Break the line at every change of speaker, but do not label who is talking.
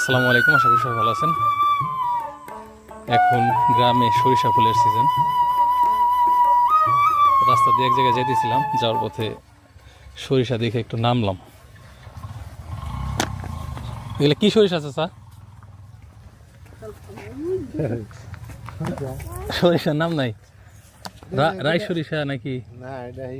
আসসালামু আলাইকুম, আশা করি সবাই ভালো আছেন। এখন গ্রামে সরিষা ফুলের সিজন। রাস্তা দিয়ে এক জায়গায় যেতেছিলাম, যাওয়ার পথে সরিষা দেখে একটু নামলাম। এগুলো কি সরিষা আছে স্যার? সরিষার নাম নাই? রাই সরিষা নাকি?
না, এটাই